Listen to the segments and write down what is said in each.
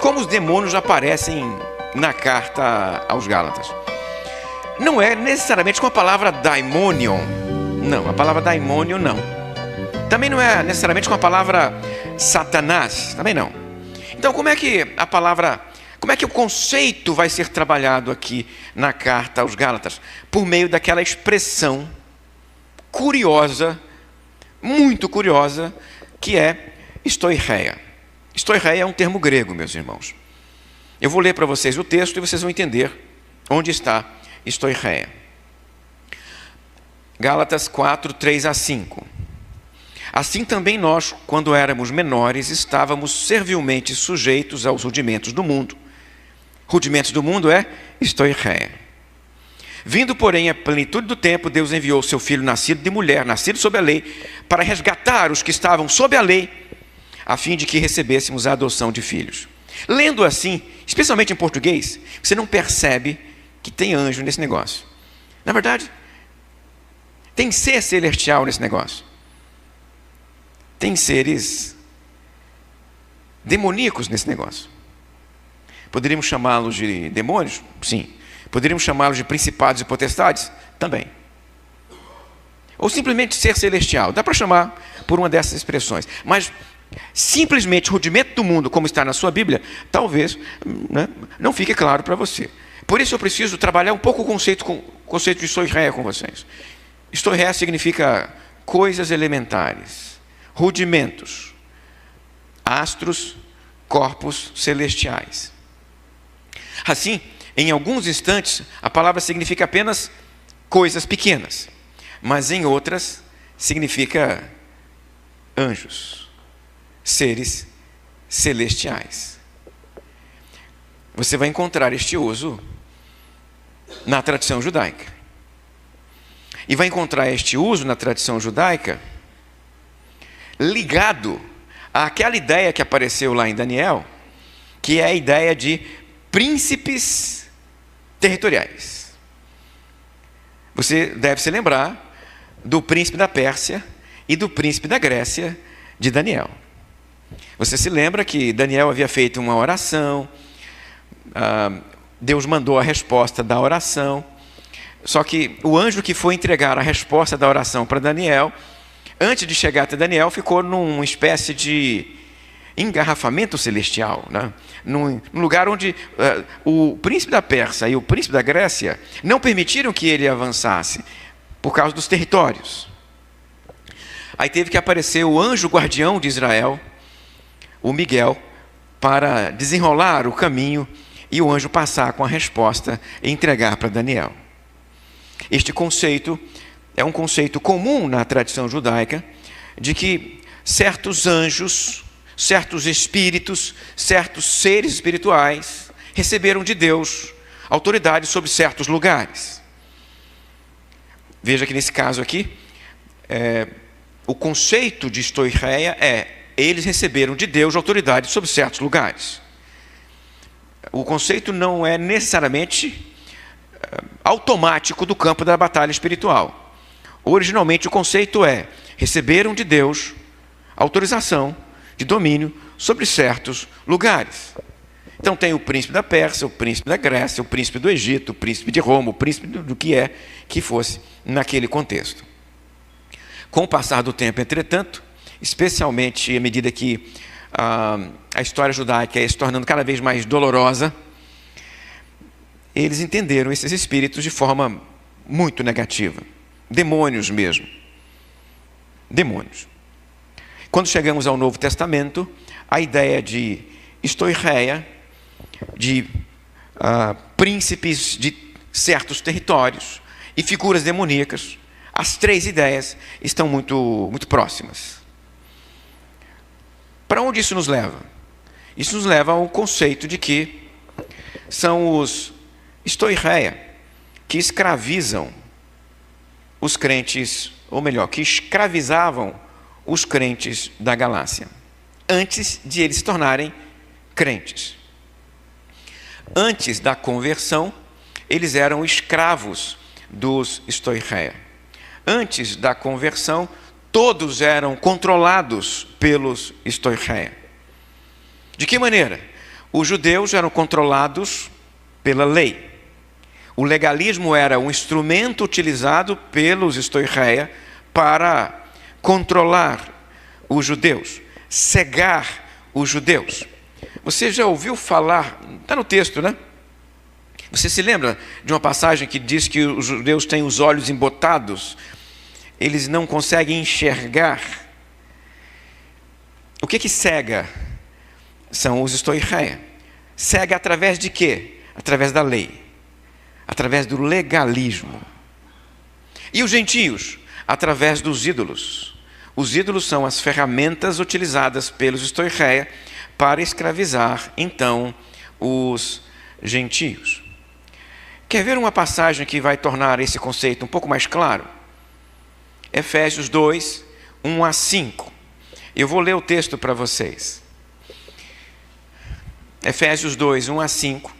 como os demônios aparecem na carta aos Gálatas. Não é necessariamente com a palavra daimonion. Não, a palavra daimonion não. Também não é necessariamente com a palavra Satanás. Também não. Então, como é que o conceito vai ser trabalhado aqui na carta aos Gálatas? Por meio daquela expressão curiosa, muito curiosa, que é estoicheia. Estoicheia é um termo grego, meus irmãos. Eu vou ler para vocês o texto e vocês vão entender onde está estoicheia. Gálatas 4, 3 a 5. Assim também nós, quando éramos menores, estávamos servilmente sujeitos aos rudimentos do mundo. Rudimentos do mundo é estoicheia. Vindo, porém, à plenitude do tempo, Deus enviou seu Filho nascido de mulher, nascido sob a lei, para resgatar os que estavam sob a lei, a fim de que recebêssemos a adoção de filhos. Lendo assim, especialmente em português, você não percebe que tem anjo nesse negócio. Na verdade, tem ser celestial nesse negócio. Tem seres demoníacos nesse negócio. Poderíamos chamá-los de demônios? Sim. Poderíamos chamá-los de principados e potestades? Também. Ou simplesmente ser celestial. Dá para chamar por uma dessas expressões. Mas simplesmente rudimento do mundo, como está na sua Bíblia, talvez não fique claro para você. Por isso eu preciso trabalhar um pouco o conceito de estoicheia com vocês. Estoicheia significa coisas elementares, rudimentos, astros, corpos celestiais. Assim, em alguns instantes, a palavra significa apenas coisas pequenas, mas em outras significa anjos, seres celestiais. Você vai encontrar este uso na tradição judaica. E vai encontrar este uso na tradição judaica ligado àquela ideia que apareceu lá em Daniel, que é a ideia de príncipes territoriais. Você deve se lembrar do príncipe da Pérsia e do príncipe da Grécia de Daniel. Você se lembra que Daniel havia feito uma oração, Deus mandou a resposta da oração, só que o anjo que foi entregar a resposta da oração para Daniel, antes de chegar até Daniel, ficou numa espécie de engarrafamento celestial, né? Num lugar onde o príncipe da Pérsia e o príncipe da Grécia não permitiram que ele avançasse, por causa dos territórios. Aí teve que aparecer o anjo guardião de Israel, o Miguel, para desenrolar o caminho e o anjo passar com a resposta e entregar para Daniel. Este conceito é um conceito comum na tradição judaica, de que certos anjos, certos espíritos, certos seres espirituais receberam de Deus autoridade sobre certos lugares. Veja que nesse caso aqui, o conceito de estoicheia eles receberam de Deus autoridade sobre certos lugares. O conceito não é necessariamente automático do campo da batalha espiritual. Originalmente o conceito receberam de Deus autorização de domínio sobre certos lugares. Então tem o príncipe da Pérsia, o príncipe da Grécia, o príncipe do Egito, o príncipe de Roma, o príncipe do que fosse naquele contexto. Com o passar do tempo, entretanto, especialmente à medida que a história judaica ia se tornando cada vez mais dolorosa, eles entenderam esses espíritos de forma muito negativa. Demônios mesmo. Demônios. Quando chegamos ao Novo Testamento, a ideia de estoicheia, de príncipes de certos territórios e figuras demoníacas, as três ideias estão muito, muito próximas. Para onde isso nos leva? Isso nos leva ao conceito de que são os estoicheia que escravizam os crentes, ou melhor, que escravizavam os crentes da Galácia, antes de eles se tornarem crentes. Antes da conversão, eles eram escravos dos estoicheia. Antes da conversão, todos eram controlados pelos estoicheia. De que maneira? Os judeus eram controlados pela lei. O legalismo era um instrumento utilizado pelos estoicheia para controlar os judeus, cegar os judeus. Você já ouviu falar, está no texto, né? Você se lembra de uma passagem que diz que os judeus têm os olhos embotados, eles não conseguem enxergar? O que cega? São os estoicheia. Cega através de quê? Através da lei, através do legalismo. E os gentios? Através dos ídolos. Os ídolos são as ferramentas utilizadas pelos estoicheia para escravizar, então, os gentios. Quer ver uma passagem que vai tornar esse conceito um pouco mais claro? Efésios 2, 1 a 5. Eu vou ler o texto para vocês. Efésios 2, 1 a 5.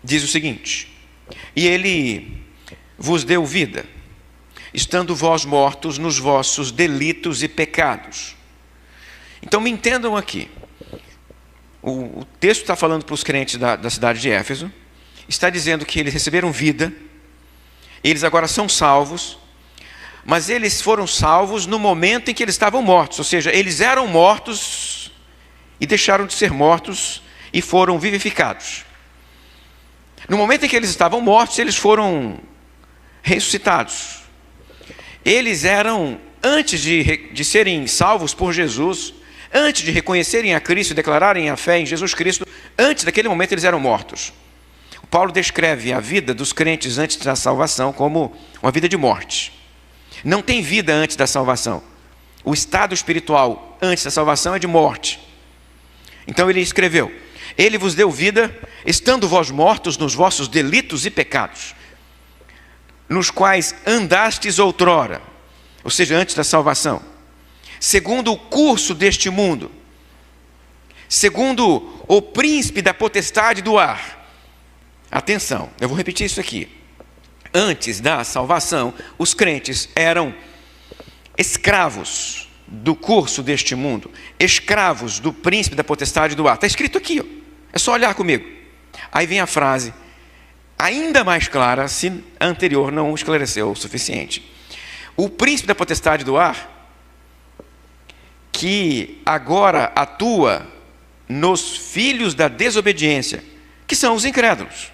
Diz o seguinte: E ele vos deu vida, estando vós mortos nos vossos delitos e pecados. Então me entendam aqui. O texto está falando para os crentes da cidade de Éfeso, está dizendo que eles receberam vida, eles agora são salvos, mas eles foram salvos no momento em que eles estavam mortos, ou seja, eles eram mortos e deixaram de ser mortos e foram vivificados. No momento em que eles estavam mortos, eles foram ressuscitados. Eles eram, antes de serem salvos por Jesus, antes de reconhecerem a Cristo e declararem a fé em Jesus Cristo, antes daquele momento eles eram mortos. O Paulo descreve a vida dos crentes antes da salvação como uma vida de morte. Não tem vida antes da salvação. O estado espiritual antes da salvação é de morte. Então ele escreveu: Ele vos deu vida, estando vós mortos nos vossos delitos e pecados, nos quais andastes outrora, ou seja, antes da salvação, segundo o curso deste mundo, segundo o príncipe da potestade do ar. Atenção, eu vou repetir isso aqui. Antes da salvação, os crentes eram escravos do curso deste mundo, escravos do príncipe da potestade do ar. Está escrito aqui, ó. É só olhar comigo. Aí vem a frase, ainda mais clara, se a anterior não esclareceu o suficiente. O príncipe da potestade do ar, que agora atua nos filhos da desobediência, que são os incrédulos,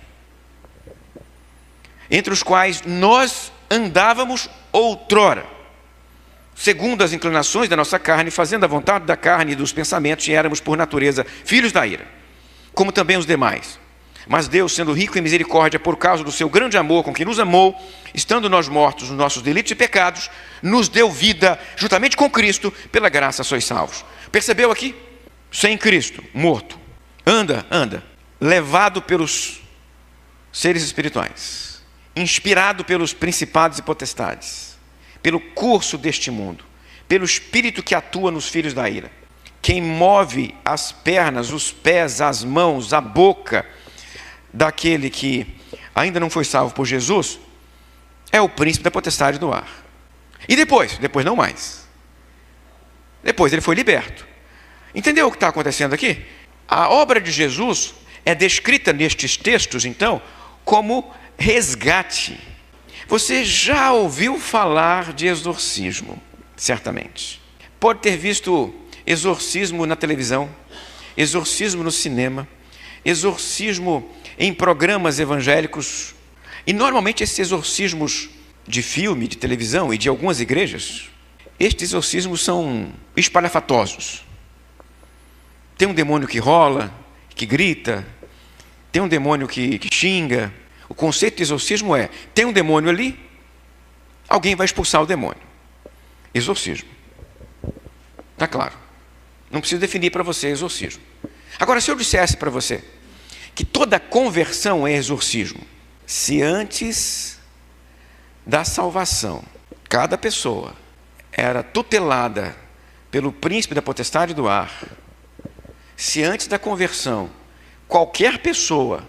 entre os quais nós andávamos outrora, segundo as inclinações da nossa carne, fazendo a vontade da carne e dos pensamentos, e éramos por natureza filhos da ira, como também os demais. Mas Deus, sendo rico em misericórdia, por causa do seu grande amor com que nos amou, estando nós mortos nos nossos delitos e pecados, nos deu vida juntamente com Cristo, pela graça sois salvos. Percebeu aqui? Sem Cristo, morto. Anda, levado pelos seres espirituais, inspirado pelos principados e potestades, pelo curso deste mundo, pelo Espírito que atua nos filhos da ira. Quem move as pernas, os pés, as mãos, a boca daquele que ainda não foi salvo por Jesus, é o príncipe da potestade do ar. E depois não mais. Depois ele foi liberto. Entendeu o que está acontecendo aqui? A obra de Jesus é descrita nestes textos, então, como resgate. Você já ouviu falar de exorcismo, certamente. Pode ter visto exorcismo na televisão, exorcismo no cinema, exorcismo em programas evangélicos. E normalmente esses exorcismos de filme, de televisão e de algumas igrejas, estes exorcismos são espalhafatosos. Tem um demônio que rola, que grita, tem um demônio que xinga. O conceito de exorcismo é, tem um demônio ali, alguém vai expulsar o demônio. Exorcismo. Está claro. Não preciso definir para você exorcismo. Agora, se eu dissesse para você que toda conversão é exorcismo, se antes da salvação cada pessoa era tutelada pelo príncipe da potestade do ar, se antes da conversão qualquer pessoa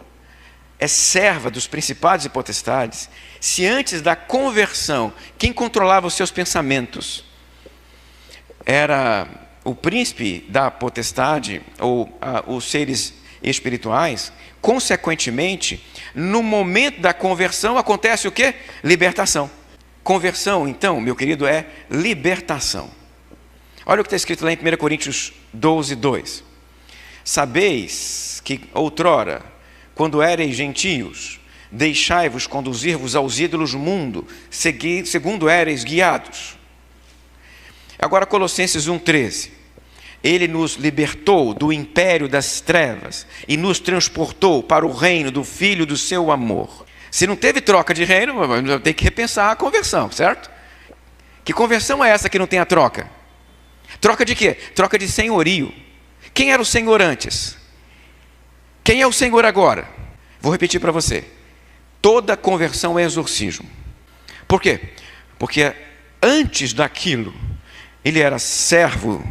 é serva dos principados e potestades, se antes da conversão quem controlava os seus pensamentos era o príncipe da potestade, ou os seres espirituais, consequentemente, no momento da conversão acontece o quê? Libertação. Conversão, então, meu querido, é libertação. Olha o que está escrito lá em 1 Coríntios 12, 2. Sabeis que outrora, quando éreis gentios, deixai-vos conduzir-vos aos ídolos do mundo, segundo éreis guiados. Agora Colossenses 1,13. Ele nos libertou do império das trevas e nos transportou para o reino do Filho do seu amor. Se não teve troca de reino, tem que repensar a conversão, certo? Que conversão é essa que não tem a troca? Troca de quê? Troca de senhorio. Quem era o Senhor antes? Quem é o Senhor agora? Vou repetir para você. Toda conversão é exorcismo. Por quê? Porque antes daquilo, ele era servo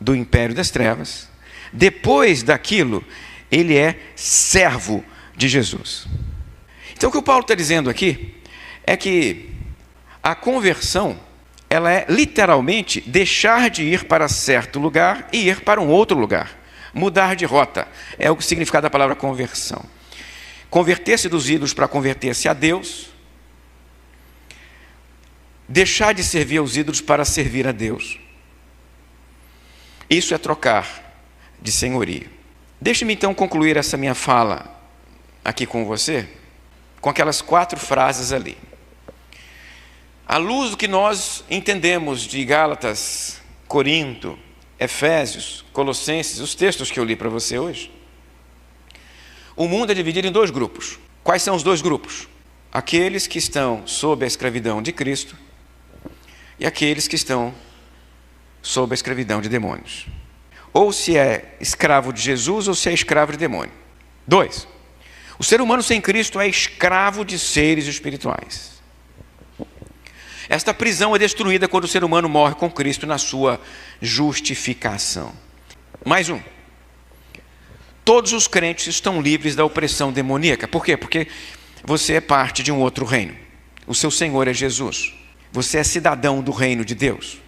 do império das trevas. Depois daquilo, ele é servo de Jesus. Então o que o Paulo está dizendo aqui é que a conversão, ela é literalmente deixar de ir para certo lugar e ir para um outro lugar. Mudar de rota é o significado da palavra conversão. Converter-se dos ídolos para converter-se a Deus. Deixar de servir aos ídolos para servir a Deus. Isso é trocar de senhoria. Deixe-me então concluir essa minha fala aqui com você, com aquelas 4 frases ali. À luz do que nós entendemos de Gálatas, Corinto, Efésios, Colossenses, os textos que eu li para você hoje, o mundo é dividido em 2 grupos. Quais são os 2 grupos? Aqueles que estão sob a escravidão de Cristo e aqueles que estão sob a escravidão de demônios. Ou se é escravo de Jesus ou se é escravo de demônio. 2. O ser humano sem Cristo é escravo de seres espirituais. Esta prisão é destruída quando o ser humano morre com Cristo na sua justificação. Mais um. Todos os crentes estão livres da opressão demoníaca. Por quê? Porque você é parte de um outro reino. O seu Senhor é Jesus. Você é cidadão do reino de Deus.